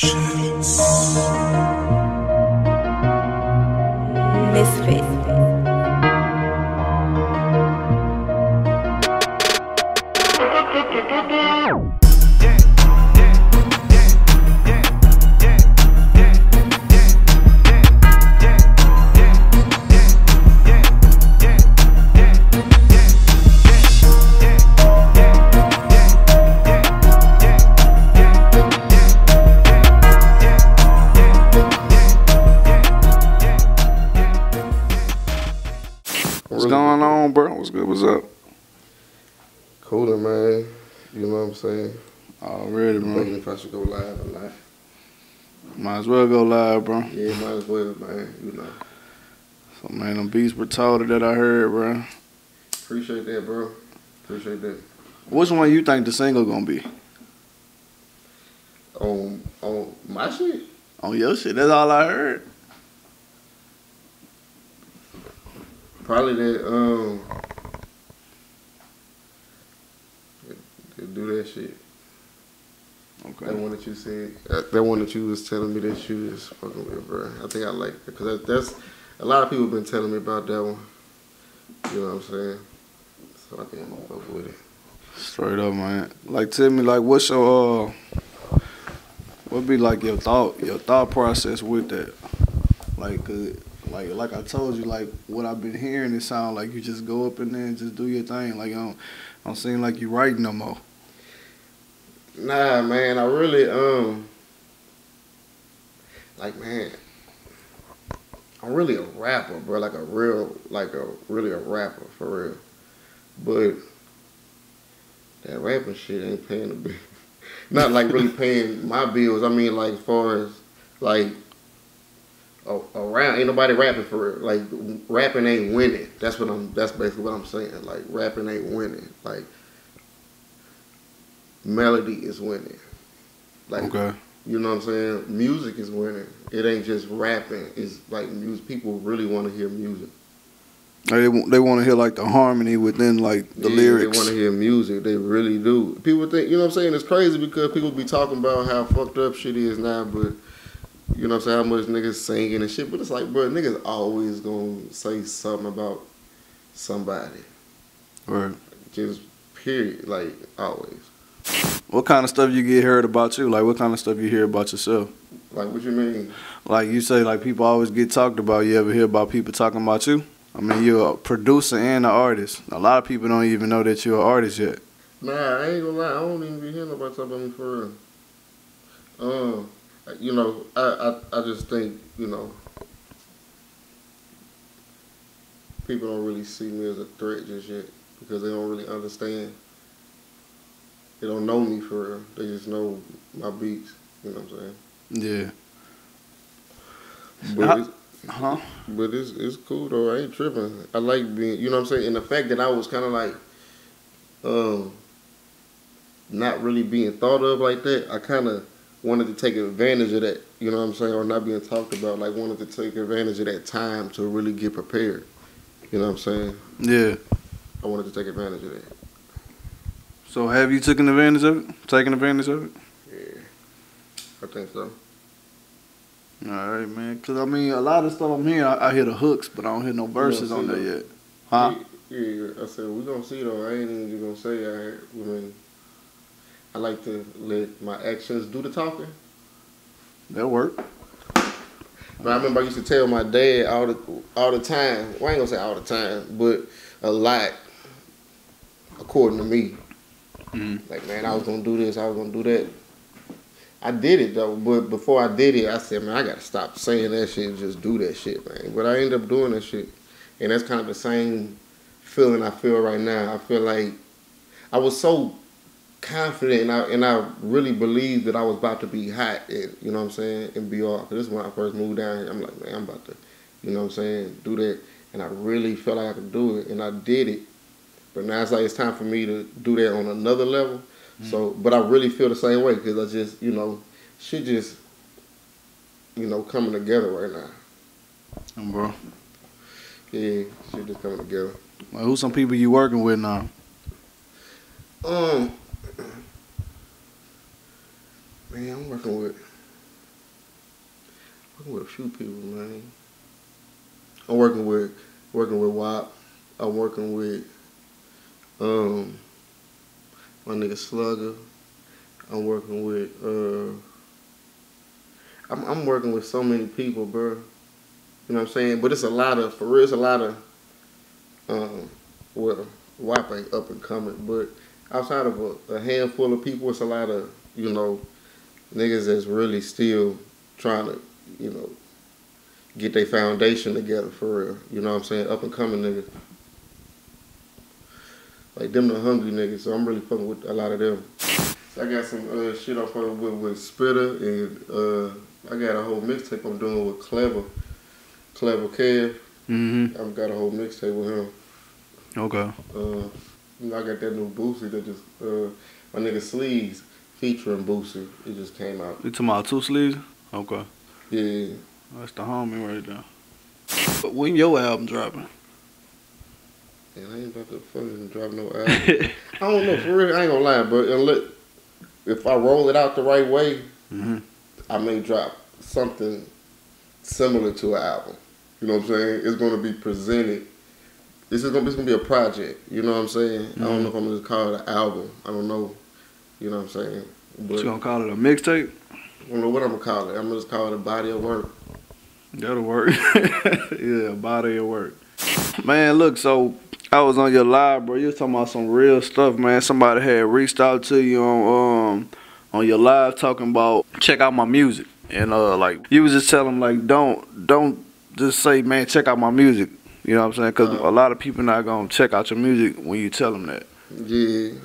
Misfit. What's going on, bro? What's good? What's up? Cooler, man. You know what I'm saying? Already, bro. Thinking if I should go live or not. Might as well go live, bro. Yeah, might as well, man. You know. So, man, them beats were told that I heard, bro. Appreciate that, bro. Appreciate that. Which one you think the single gonna be? On my shit? On your shit. That's all I heard. Probably that, do that shit. Okay. That one that you said, that one that you was telling me that you was fucking with, bro. I think I like it. Because that's, a lot of people been telling me about that one. You know what I'm saying? So I think I'm gonna fuck with it. Straight up, man. Like, tell me, like, what's your, what be like your thought process with that? Like, 'cause like I told you, like, what I've been hearing, it sound like you just go up in there and just do your thing. Like, I don't seem like you writing no more. Nah, man, I really, like, man, I'm really a rapper, bro, really a rapper, for real. But that rapping shit ain't paying the bill. Not, like, really paying my bills. I mean, like, as far as, like, around, ain't nobody rapping for real. Like, rapping ain't winning. That's basically what I'm saying. Like, rapping ain't winning. Like, melody is winning. Like, Okay. you know what I'm saying? Music is winning. It ain't just rapping. It's like music. People really want to hear music. They want to hear, like, the harmony within, like, the lyrics. They want to hear music. They really do. People think, you know what I'm saying? It's crazy because people be talking about how fucked up shit is now, but you know what I'm saying, how much niggas singing and shit. But it's like, bro, niggas always gonna say something about somebody. Right. Just period. Like, always. What kind of stuff you get heard about you? Like, what kind of stuff you hear about yourself? Like, what you mean? Like, you say, like, people always get talked about. You ever hear about people talking about you? I mean, you're a producer and an artist. A lot of people don't even know that you're an artist yet. Nah, I ain't gonna lie. I don't even be hearing nobody talking about me for real. You know, I just think, you know, people don't really see me as a threat just yet because they don't really understand. They don't know me for real. They just know my beats. You know what I'm saying? Yeah. But it's cool though. I ain't tripping. I like being, you know what I'm saying? And the fact that I was kind of like, not really being thought of like that, I kind of wanted to take advantage of that, you know what I'm saying, or not being talked about, like wanted to take advantage of that time to really get prepared, you know what I'm saying? Yeah. I wanted to take advantage of that. So have you taken advantage of it? Taking advantage of it? Yeah, I think so. All right, man. Because, I mean, a lot of stuff I'm hearing, I hear the hooks, but I don't hear no verses on there yet. Huh? Yeah, I said, we're going to see though. I ain't even just going to say I mean, I like to let my actions do the talking. That work. But I remember I used to tell my dad all the time. Well, I ain't gonna say all the time, but a lot, according to me. Mm-hmm. Like, man, I was gonna do this, I was gonna do that. I did it though, but before I did it, I said, man, I gotta stop saying that shit and just do that shit, man. But I ended up doing that shit, and that's kind of the same feeling I feel right now. I feel like I was so confident, and I really believed that I was about to be hot, and, you know what I'm saying, and be all. This is when I first moved down here. I'm like, man, I'm about to, you know what I'm saying, do that, and I really felt like I could do it, and I did it. But now it's like it's time for me to do that on another level. Mm-hmm. So, but I really feel the same way because I just, you know, shit just, you know, coming together right now. Bro. Yeah, shit just coming together. Well, who's some people you working with now? Man, I'm working with Working with a few people, man. I'm working with WAP. I'm working with my nigga Slugger. I'm working with I'm working with so many people, bro. You know what I'm saying? But it's a lot of, for real, it's a lot of well, WAP ain't up and coming, but outside of a handful of people, it's a lot of, you know, niggas that's really still trying to, you know, get their foundation together for real. You know what I'm saying? Up and coming niggas. Like them the hungry niggas, so I'm really fucking with a lot of them. So I got some shit I'm fucking with Spitter, and I got a whole mixtape I'm doing with Clever Kev. I've got a whole mixtape with him. Okay. You know, I got that new Boosie that just my nigga Sleeves featuring Boosie. It just came out. You talking about 2 Sleeves? Okay. Yeah. That's the homie right there. But when your album dropping? Man, I ain't about to fucking drop no album. I don't know, for real, I ain't gonna lie, but if I roll it out the right way, I may drop something similar to an album. You know what I'm saying? It's gonna be presented. It's gonna be a project. You know what I'm saying? I don't know if I'm gonna call it an album. I don't know. You know what I'm saying? But you gonna call it a mixtape? I don't know what I'm gonna call it. I'm gonna just call it a body of work. That'll work. Yeah, body of work. Man, look, so I was on your live, bro. You was talking about some real stuff, man. Somebody had reached out to you on your live talking about check out my music. And like you was just telling them like don't just say, man, check out my music. You know what I'm saying? Because a lot of people not gonna check out your music when you tell them that. Yeah. You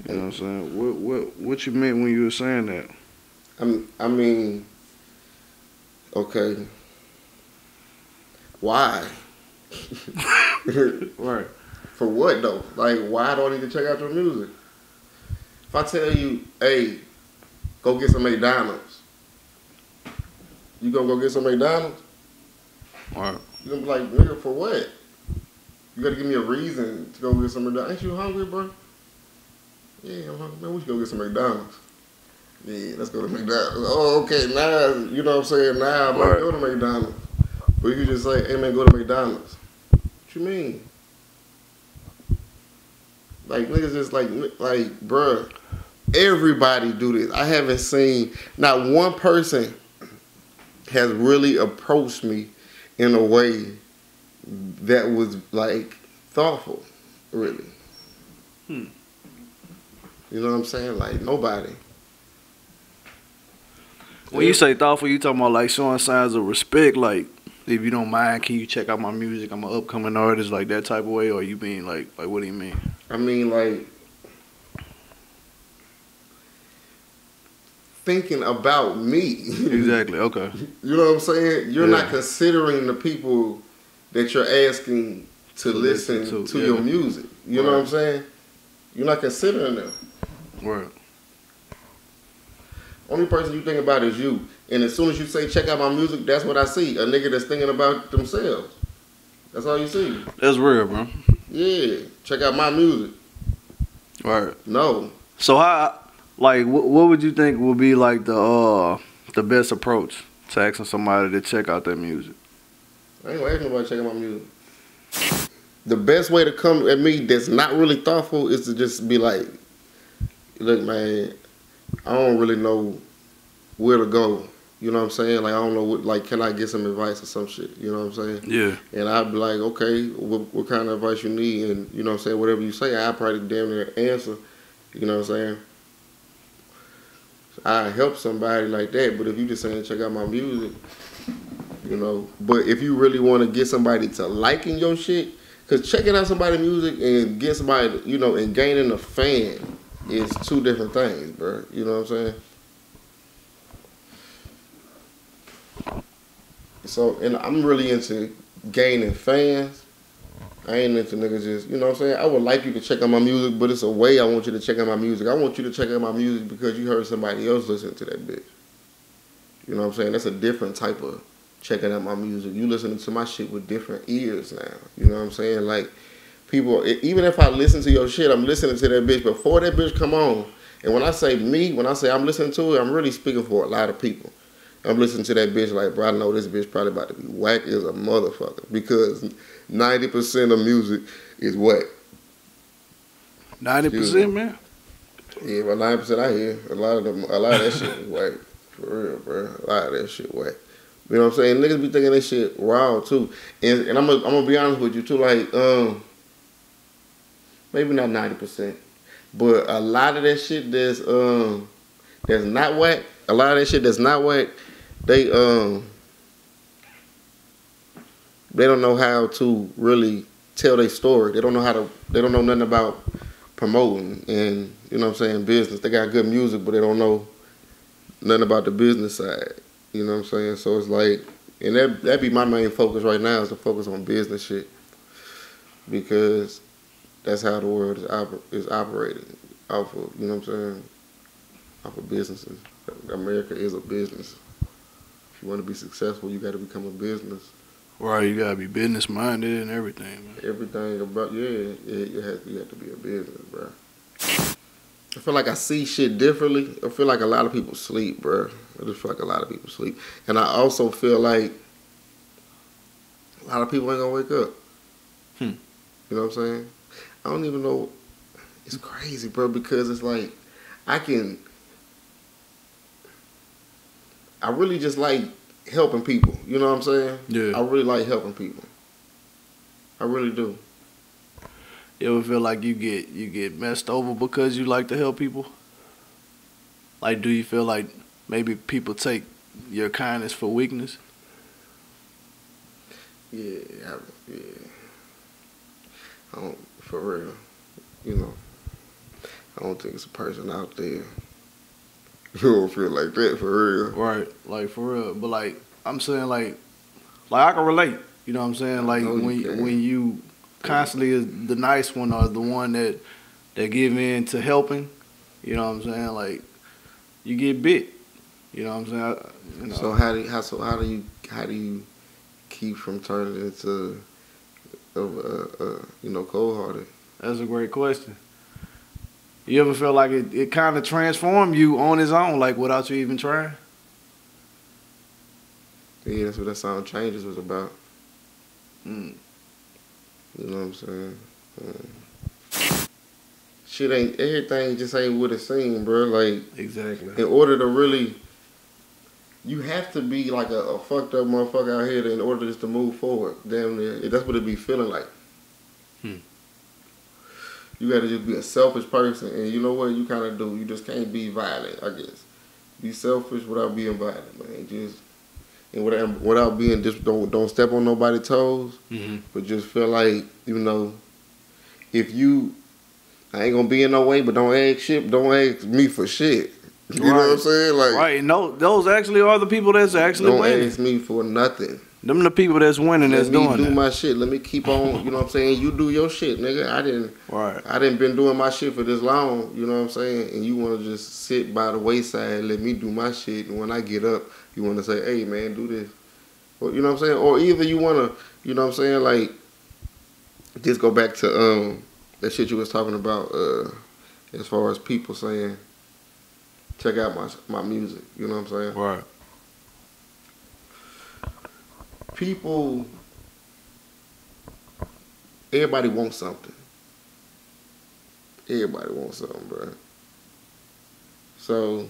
know what I'm saying? What you meant when you were saying that? I mean, okay. Why? Right. For what though? Like, why do I need to check out your music? If I tell you, hey, go get some McDonald's, you gonna go get some McDonald's? Right. You gonna be like, nigga, for what? You gotta give me a reason to go get some McDonald's. Ain't you hungry, bro? Yeah, I'm hungry. Man, we should go get some McDonald's. Yeah, let's go to McDonald's. Oh, okay, now, you know what I'm saying? Now I might go to McDonald's. But you can just say, hey, man, go to McDonald's. What you mean? Like, niggas just like, bruh, everybody do this. I haven't seen, not one person has really approached me in a way that was, like, thoughtful, really. You know what I'm saying? Like, nobody. When you say thoughtful, you talking about like showing signs of respect, like if you don't mind, can you check out my music? I'm an upcoming artist, like that type of way, or you mean like what do you mean? I mean like thinking about me. Exactly. Okay. You know what I'm saying? You're not considering the people that you're asking to listen to your music. You know what I'm saying? You're not considering them. Right. Only person you think about is you. And as soon as you say, check out my music, that's what I see. A nigga that's thinking about themselves. That's all you see. That's real, bro. Yeah. Check out my music. Right. No. So how, like, what would you think would be like the best approach to asking somebody to check out their music? I ain't gonna ask nobody to check out my music. The best way to come at me that's not really thoughtful is to just be like, look, man, I don't really know where to go. You know what I'm saying? Like, I don't know what, like, can I get some advice or some shit? You know what I'm saying? Yeah. And I'd be like, okay, what kind of advice you need? And, you know what I'm saying, whatever you say, I'll probably damn near answer. You know what I'm saying? I help somebody like that, but if you just saying check out my music, you know. But if you really want to get somebody to liking your shit, because checking out somebody's music and get somebody, you know, and gaining a fan is two different things, bro. You know what I'm saying? So, and I'm really into gaining fans. I ain't into niggas just, you know what I'm saying? I would like you to check out my music, but it's a way I want you to check out my music. I want you to check out my music because you heard somebody else listen to that bitch. You know what I'm saying? That's a different type of checking out my music. You listening to my shit with different ears now. You know what I'm saying? Like, people, even if I listen to your shit, I'm listening to that bitch before that bitch come on. And when I say me, when I say I'm listening to it, I'm really speaking for a lot of people. I'm listening to that bitch like, bro, I know this bitch probably about to be whack as a motherfucker because 90% of music is whack. 90%, man. Yeah, but 90% I hear a lot of that shit is whack. For real, bro. A lot of that shit whack. You know what I'm saying? Niggas be thinking that shit raw too. And I'm gonna be honest with you too, like, maybe not 90%. But a lot of that shit that's not whack, a lot of that shit that's not whack, they don't know how to really tell their story. They don't know nothing about promoting and, you know what I'm saying, business. They got good music, but they don't know nothing about the business side. You know what I'm saying? So it's like, and that be my main focus right now is to focus on business shit. Because that's how the world is operating off of, you know what I'm saying, off of businesses. America is a business. If you want to be successful, you got to become a business. Right, you got to be business minded and everything, man. Everything about, you have to be a business, bro. I feel like I see shit differently. I feel like a lot of people sleep, bro. I just feel like a lot of people sleep. And I also feel like a lot of people ain't going to wake up. You know what I'm saying? I don't even know. It's crazy, bro, because it's like I really just like helping people. You know what I'm saying? Yeah. I really like helping people. I really do. You ever feel like you get messed over because you like to help people? Like, do you feel like maybe people take your kindness for weakness? Yeah. I don't, for real. You know, I don't think it's a person out there who don't feel like that for real. Right, like for real. But like I'm saying, like I can relate. You know what I'm saying? Like when you constantly is the nice one or the one that give in to helping. You know what I'm saying? Like you get bit. You know what I'm saying? You know. So how do you keep from turning into cold-hearted? That's a great question. You ever feel like it kind of transformed you on its own, like without you even trying? Yeah, that's what that song Changes was about. Mm. You know what I'm saying? Shit ain't, everything just ain't what it seems, bro. Like, exactly. In order to really, you have to be like a fucked up motherfucker out here in order just to move forward. Damn near, that's what it be feeling like. You gotta just be a selfish person, and you know what you kind of do. You just can't be violent, I guess. Be selfish without being violent, man. And without being just don't step on nobody's toes, but just feel like, you know, if you, I ain't gonna be in no way, but don't ask me for shit. You know what I'm saying? Like, right, and those actually are the people that's actually winning. Don't ask me for nothing. Them the people that's winning that's doing that. Let me do my shit. Let me keep on, you know what I'm saying? You do your shit, nigga. I didn't been doing my shit for this long, you know what I'm saying? And you want to just sit by the wayside and let me do my shit. And when I get up, you want to say, hey, man, do this. Or, you know what I'm saying? Or either you want to, you know what I'm saying, like, just go back to that shit you was talking about as far as people saying, check out my music. You know what I'm saying? Right. People, everybody wants something. Everybody wants something, bro. So,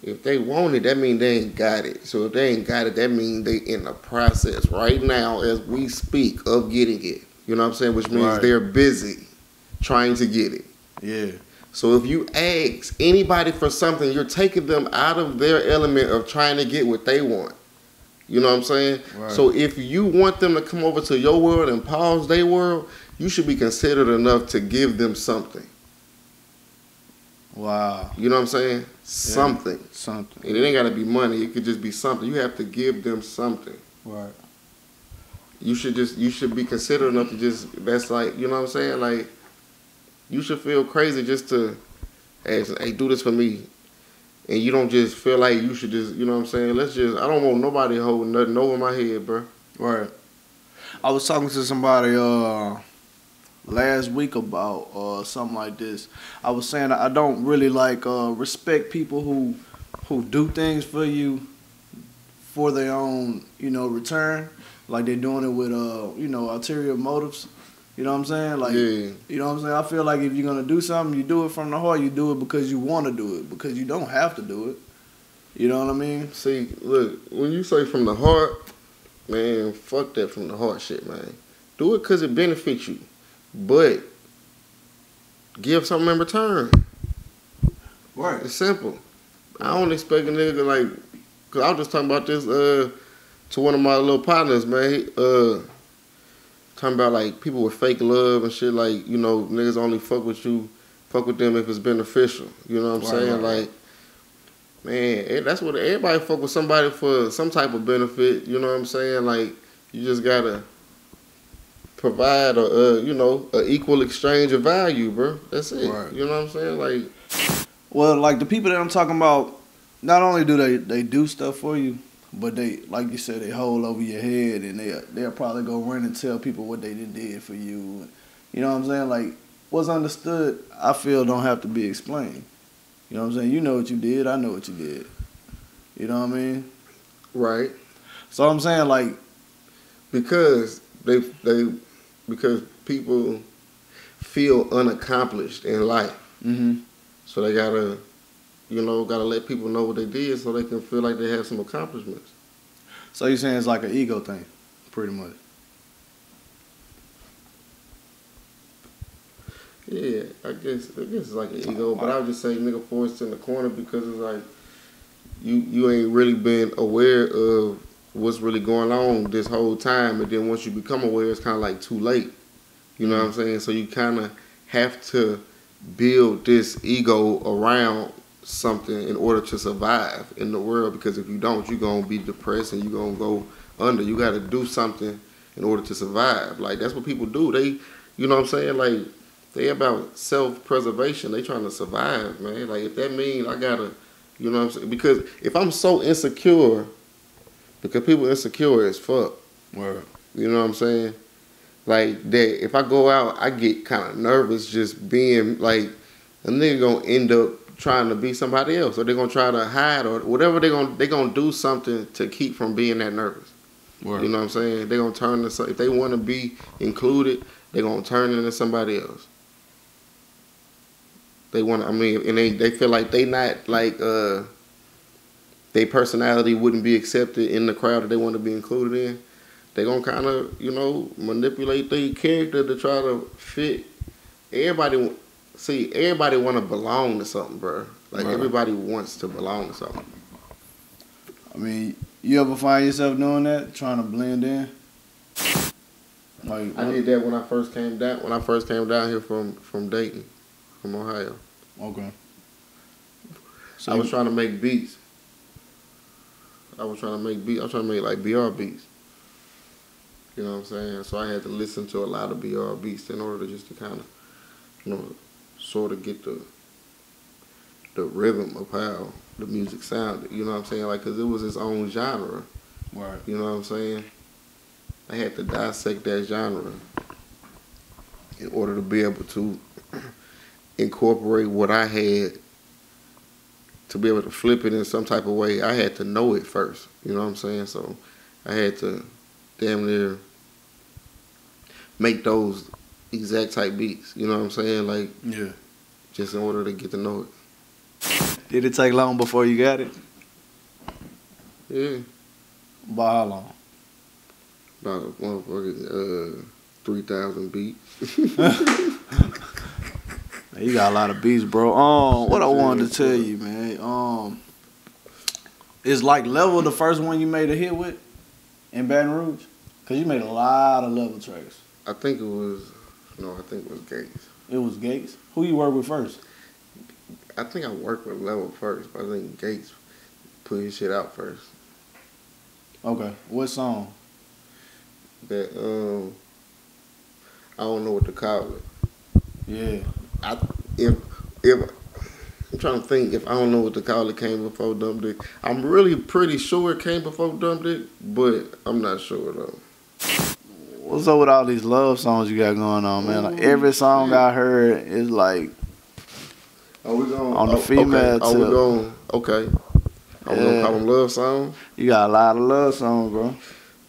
if they want it, that means they ain't got it. So if they ain't got it, that means they in the process right now as we speak of getting it. You know what I'm saying? Which means they're busy trying to get it. Yeah. So if you ask anybody for something, you're taking them out of their element of trying to get what they want. You know what I'm saying? Right. So if you want them to come over to your world and pause their world, you should be considerate enough to give them something. Wow. You know what I'm saying? Something. Something. And it ain't got to be money. It could just be something. You have to give them something. Right. You should be considerate enough to just, that's like, you know what I'm saying? Like, you should feel crazy just to ask, hey, do this for me. And you don't just feel like you should just, you know what I'm saying? I don't want nobody holding nothing over my head, bro. Right. I was talking to somebody last week about something like this. I was saying I don't really like respect people who who do things for you for their own, return. Like they're doing it with, ulterior motives. You know what I'm saying? Like, Yeah. you know what I'm saying? I feel like if you're going to do something, you do it from the heart. You do it because you want to do it, because you don't have to do it. You know what I mean? See, look, when you say from the heart, man, fuck that from the heart shit, man. Do it because it benefits you. But give something in return. Right. It's simple. I don't expect a nigga like, because I was just talking about this to one of my little partners, man. Talking about like people with fake love and shit, like, niggas only fuck with them if it's beneficial. You know what I'm saying? Right. Like, man, that's what everybody fuck with somebody for some type of benefit. You know what I'm saying? Like, you just gotta provide a equal exchange of value, bro. That's it. Right. You know what I'm saying? Like, well, like the people that I'm talking about, not only do they do stuff for you, but they, like you said, they hold over your head, and they'll probably go run and tell people what they did for you. You know what I'm saying? Like, what's understood, I feel, don't have to be explained. You know what I'm saying? You know what you did, I know what you did. You know what I mean? right. So I'm saying, like, Because because people feel unaccomplished in life. mm-hmm. So they gotta let people know what they did so they can feel like they have some accomplishments. So you're saying it's like an ego thing, pretty much. Yeah, I guess it's like an ego, but I would just say nigga forced in the corner because it's like you ain't really been aware of what's really going on this whole time, and then once you become aware, it's kind of like too late. You know what I'm saying? So you kind of have to build this ego around something in order to survive in the world, because if you don't, you're going to be depressed and you're going to go under. You got to do something in order to survive. Like, that's what people do. They, you know what I'm saying? Like, they about self-preservation. They trying to survive, man. Like, if that means I got to, you know what I'm saying? Because if I'm so insecure, because people insecure as fuck. Word. You know what I'm saying? Like, that if I go out, I get kind of nervous just being, like, a nigga going to end up trying to be somebody else, or they're going to try to hide, or whatever they're going to do something to keep from being that nervous. Word. You know what I'm saying? They're going to turn into, if they want to be included, they're going to turn into somebody else. They want to, and they feel like they not, like, their personality wouldn't be accepted in the crowd that they want to be included in. They're going to kind of, manipulate their character to try to fit. Everybody want to belong to something, bro. Like, right. Everybody wants to belong to something. I mean, you ever find yourself doing that, trying to blend in? Like, I did that when I first came down. When I first came down here from Dayton, from Ohio. Okay. So I was trying to make beats. I was trying to make like BR beats. You know what I'm saying? So I had to listen to a lot of BR beats in order to kind of, sort of get the rhythm of how the music sounded. You know what I'm saying? Like, because it was its own genre. Right. You know what I'm saying? I had to dissect that genre in order to be able to incorporate what I had, to be able to flip it in some type of way. I had to know it first. You know what I'm saying? So I had to damn near make those exact type beats. You know what I'm saying? Like, Yeah. just in order to get to know it. Did it take long before you got it? Yeah. By how long? About a motherfucking 3,000 beats. You got a lot of beats, bro. What I wanted to tell you, man. Is like Level the first one you made a hit with in Baton Rouge? Cause you made a lot of Level tracks. I think it was Gates. It was Gates. Who you work with first? I think I worked with Level first, but I think Gates put his shit out first. Okay. What song? That I don't know what to call it. Yeah. If I'm trying to think, if I don't know what to call it, came before Dumb Dick. I'm really pretty sure it came before Dumb Dick, but I'm not sure though. What's up with all these love songs you got going on, man? Like every song I heard is like Are we going on the female okay. Are we tip. going? Okay. I don't know, call them love songs. You got a lot of love songs, bro.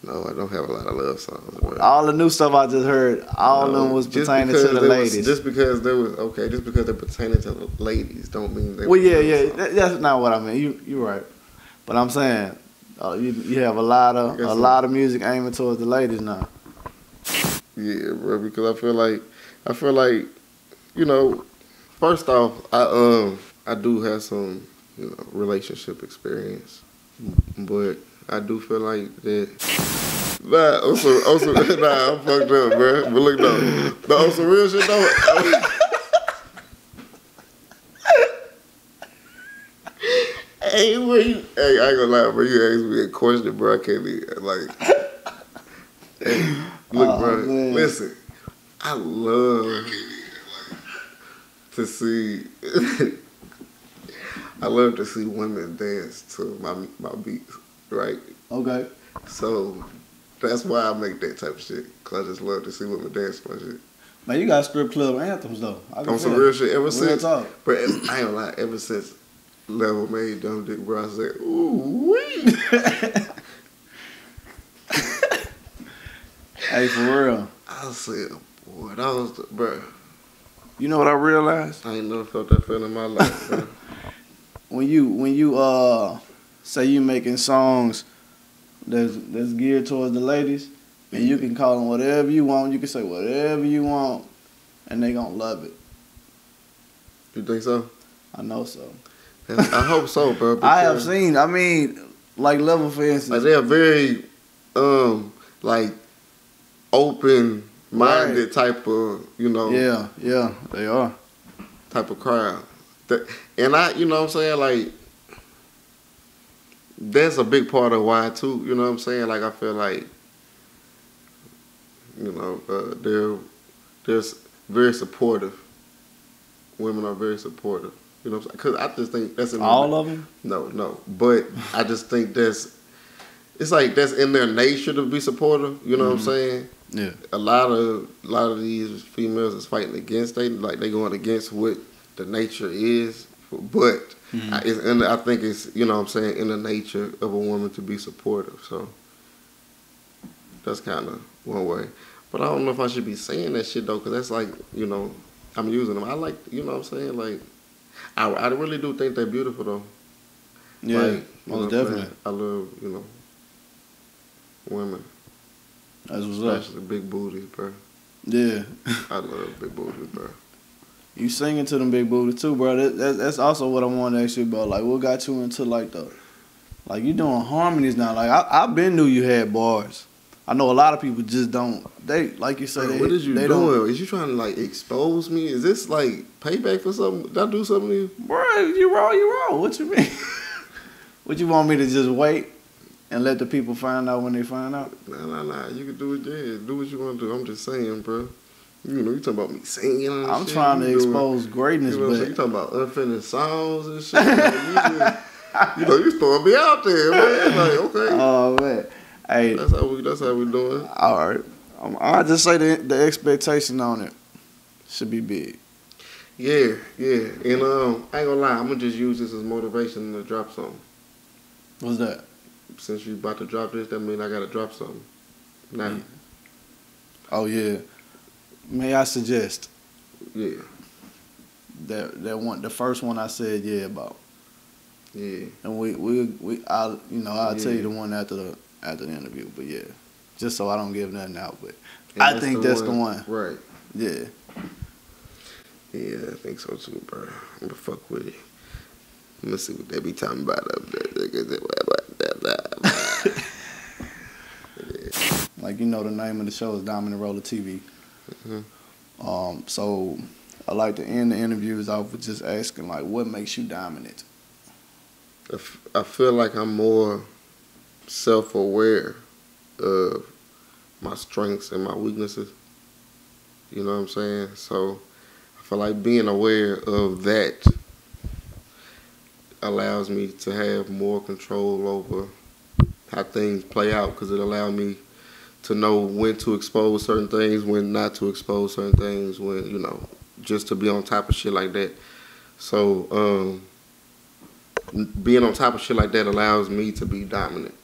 No, I don't have a lot of love songs, bro. All the new stuff I just heard, all of them was pertaining to the ladies. Just because they're pertaining to the ladies don't mean they. Well, yeah, that's not what I mean. You're right, but I'm saying you have a lot of music aiming towards the ladies now. Yeah, bro. Because I feel like, you know, first off, I do have some, you know, relationship experience, but I do feel like that. Nah, I'm fucked up, bro. But look, no, on some real shit though. Hey, I ain't gonna lie, bro. You asked me a question, bro. I can't be like. Hey, look, bro. Man. Listen, I love to see. I love to see women dance to my beats, right? Okay. So that's why I make that type of shit. Cause I just love to see women dance to my shit. Man, you got strip club anthems though. On some real shit. Ever since, talk. But I ain't gonna lie. Ever since Level made Dumb Dick, bro, I said, ooh wee. Hey, for real. I said, boy, that was bro. You know what I realized? I ain't never felt that feeling in my life, bro. When you say you making songs that's geared towards the ladies, and you can call them whatever you want, you can say whatever you want, and they gonna love it. You think so? I know so. I hope so, bro. I have seen. I mean, like Level, for instance. Like they're very, like open-minded type of, you know. Yeah, they are. Type of crowd. And you know what I'm saying, like, that's a big part of why too. You know what I'm saying? Like I feel like, you know, they're very supportive. Women are very supportive. You know what I'm saying? Because I just think that's in all of them. No, but I just think it's like that's in their nature to be supportive. You know what I'm saying? Yeah. A lot of these females is fighting against they going against what the nature is, but I think it's, you know what I'm saying, in the nature of a woman to be supportive. So that's kind of one way. But I don't know if I should be saying that shit though, because that's like, you know, I'm using them. I like, you know what I'm saying, like I really do think they're beautiful though. Yeah, like, most definitely. I love, you know, women. That's what's up. Especially big booties, bro. Yeah. I love big booties, bro. You singing to them big booties too, bro. That's also what I want to ask you about. Like, what got you into like you doing harmonies now? Like, I've been knew you had bars. I know a lot of people just don't. They, like you say, bro, what is you doing? Is you trying to like expose me? Is this like payback for something? Did I do something to you? Bro, you wrong. What you mean? What you want me to just wait and let the people find out when they find out? Nah. You can do it then. Do what you want to do. I'm just saying, bro. You know, you talking about me singing and I'm shit. trying to expose greatness, you know, but you talking about unfinished songs and shit. You know, you throwing me out there, man. Like, okay. Oh man, hey, that's how we doing. All right, I just say the expectation on it should be big. Yeah, and I ain't gonna lie, I'm gonna just use this as motivation to drop something. What's that? Since you about to drop this, that means I gotta drop something. Now. Yeah. Oh yeah. May I suggest? Yeah. That one, the first one I said yeah about. Yeah. And I'll tell you the one after the interview, but yeah, just so I don't give nothing out, but I think that's the one. Right. Yeah. Yeah, I think so too, bro. I'm gonna fuck with it. I'm gonna see what they be talking about up there. Like, you know, the name of the show is Dominant Rolla TV. Mm-hmm. So I like to end the interviews off with just asking, like, what makes you dominant? I feel like I'm more self-aware of my strengths and my weaknesses. You know what I'm saying? So I feel like being aware of that allows me to have more control over how things play out, because it allows me to know when to expose certain things, when not to expose certain things, when, you know, just to be on top of shit like that. So, being on top of shit like that allows me to be dominant.